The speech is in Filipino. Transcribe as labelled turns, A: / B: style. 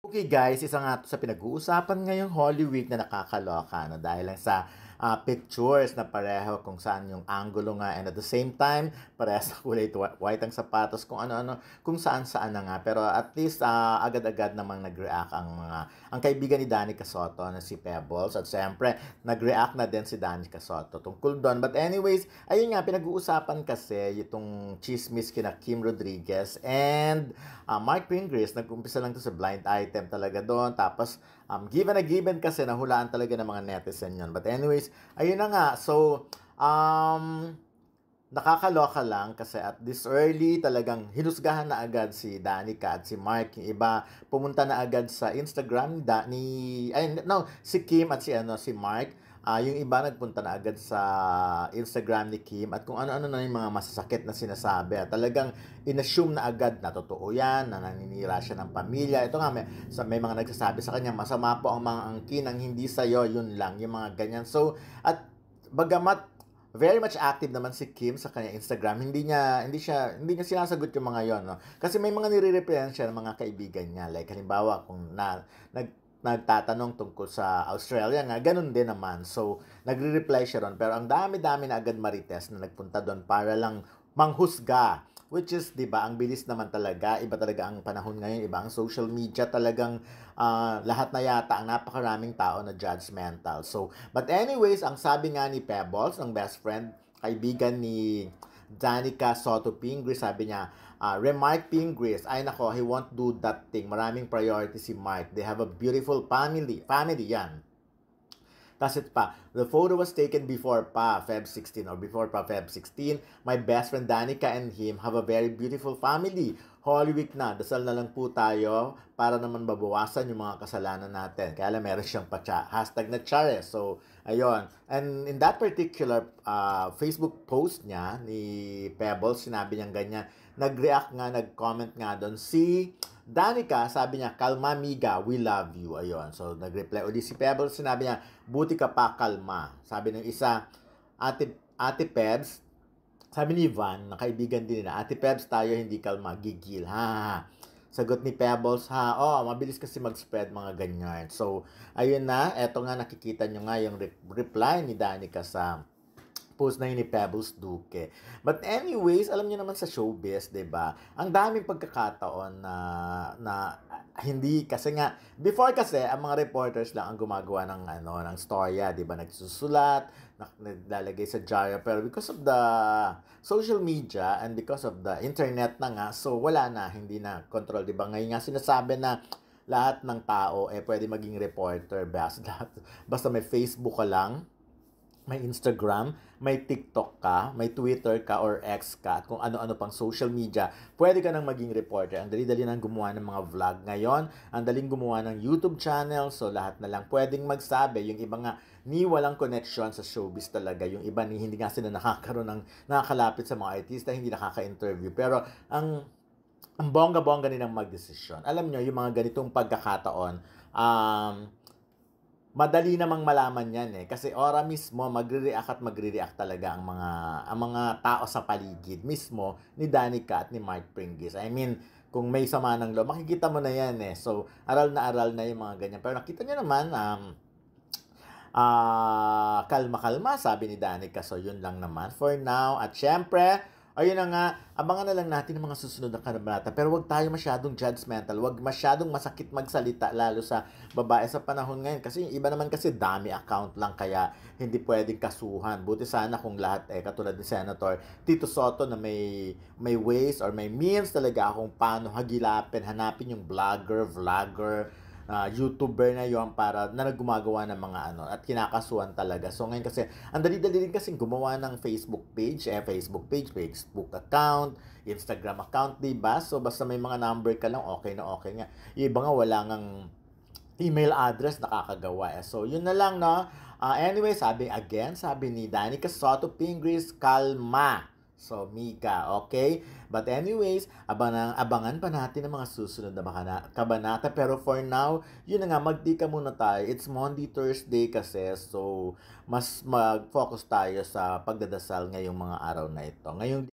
A: Okay guys, isa nga 'to sa pinag-uusapan ngayong Holy Week na nakakaloka 'no, dahil lang sa, pictures na pareho kung saan yung angulo nga and at the same time parehas na kulay white ang sapatos, kung ano-ano, kung saan-saan na nga. Pero at least, agad-agad namang nag-react ang kaibigan ni Danica Soto na si Pebbles at siyempre nag-react na din si Danica Soto tungkol do'n. But anyways, ayun nga pinag-uusapan kasi itong tsismis kina Kim Rodriguez and Mark Pingris. Nag-umpisa lang 'to sa blind item talaga doon. Tapos, given na given kasi nahulaan talaga ng mga netizen yun. But anyways, ayun na nga. So, nakakaloka lang kasi at this early talagang hinusgahan na agad si Danica at si Mark. Yung iba pumunta na agad sa Instagram si Kim at si Mark. Yung iba nagpunta na agad sa Instagram ni Kim at kung ano-ano na yung mga masasakit na sinasabi. Talagang inassume na agad na totoo yan, na naninira siya ng pamilya. Ito nga, may mga nagsasabi sa kanya, masama po ang mga angkin, ang hindi sa'yo, yun lang, yung mga ganyan. So, at bagamat very much active naman si Kim sa kanya Instagram. Hindi niya sinasagot yung mga yon, no? Kasi may mga nire-replyan siya ng mga kaibigan niya. Like halimbawa kung nagtatanong tungkol sa Australia nga, ganun din naman. So, nagre-reply siya ron. Pero ang dami-dami na agad marites na nagpunta doon para lang manghusga. Which is, di ba, ang bilis naman talaga. Iba talaga ang panahon ngayon. Iba ang social media talagang lahat na yata ang napakaraming tao na judgmental. So, but anyways, ang sabi nga ni Pebbles, ng best friend, kaibigan ni Danica Soto Pingris, sabi niya, Remark Pingris, ay nako, he won't do that thing. Maraming priority si Mark. They have a beautiful family. Family yan. Tapos ito pa, the photo was taken before pa Feb 16 or before pa Feb 16. My best friend Danica and him have a very beautiful family. Holy Week na, dasal na lang po tayo para naman babawasan yung mga kasalanan natin. Kaya lang meron siyang hashtag na chare. So, ayun. And in that particular Facebook post niya ni Pebbles, sinabi niyang ganyan, nag-react nga, nag-comment nga doon si Danica, sabi niya, kalma miga, we love you. Ayun. So, nag-reply ulit si Pebbles, sinabi niya, buti ka pa, kalma. Sabi ng isa, Ate Pebs, sabi ni Van, na kaibigan din nila, Ate Pebs, tayo hindi kalma, gigil. Ha. Sagot ni Pebbles, mabilis kasi mag-spread mga ganyan. So, ayun na, eto nga nakikita nyo nga yung reply ni Danica sa post na yun ni Pebbles Duque. But anyways, alam niyo naman sa showbiz, 'di ba? Ang daming pagkakataon na hindi kasi nga before kasi ang mga reporters lang ang gumagawa ng storya, 'di ba? Nagsusulat, naglalagay sa diary, pero because of the social media and because of the internet na nga, so wala na, hindi na control, 'di ba? Ngayon nga sinasabi na lahat ng tao pwede maging reporter, basta may Facebook ka lang, may Instagram, may TikTok ka, may Twitter ka or X ka, at kung ano-ano pang social media, pwede ka nang maging reporter. Ang dali-dali nang gumawa ng mga vlog ngayon, ang daling gumawa ng YouTube channel, so lahat na lang pwedeng magsabi. Yung iba nga, ni walang connection sa showbiz talaga. Yung iba ni hindi nga sila nakakalapit sa mga artista, hindi nakaka-interview. Pero ang bongga-bongga nilang magdesisyon. Alam nyo, yung mga ganitong pagkakataon, madali namang malaman yan kasi ora mismo magre-react talaga ang mga tao sa paligid mismo ni Danica at ni Mark Pringis. I mean, kung may sama ng loob, makikita mo na yan So, aral na yung mga ganyan. Pero nakita niyo naman, kalma-kalma, sabi ni Danica. So, yun lang naman for now. At syempre, ayun na nga, abangan na lang natin ang mga susunod na kabanata. Pero wag tayo masyadong judgmental. Wag masyadong masakit magsalita, lalo sa babae sa panahon ngayon. Kasi yung iba naman kasi dami account lang, kaya hindi pwedeng kasuhan. Buti sana kung lahat katulad ni Senator Tito Soto na may ways or may means talaga kung paano hanapin yung vlogger, YouTuber na yon para na gumagawa ng mga at kinakasuhan talaga. So ngayon kasi ang dali-dali din kasi gumawa ng Facebook Facebook account, Instagram account, 'di ba? So basta may mga number ka lang, okay na okay nga. Yung iba nga wala ngang email address nakakagawa. So yun na lang, no. Anyway, sabi ni Danica Soto Pingris, kalma. So, Mika, okay? But anyways, abangan pa natin ang mga susunod na kabanata. Pero for now, yun na nga, magdika muna tayo. It's Monday, Thursday kasi. So, mas mag-focus tayo sa pagdadasal ngayong mga araw na ito. Ngayong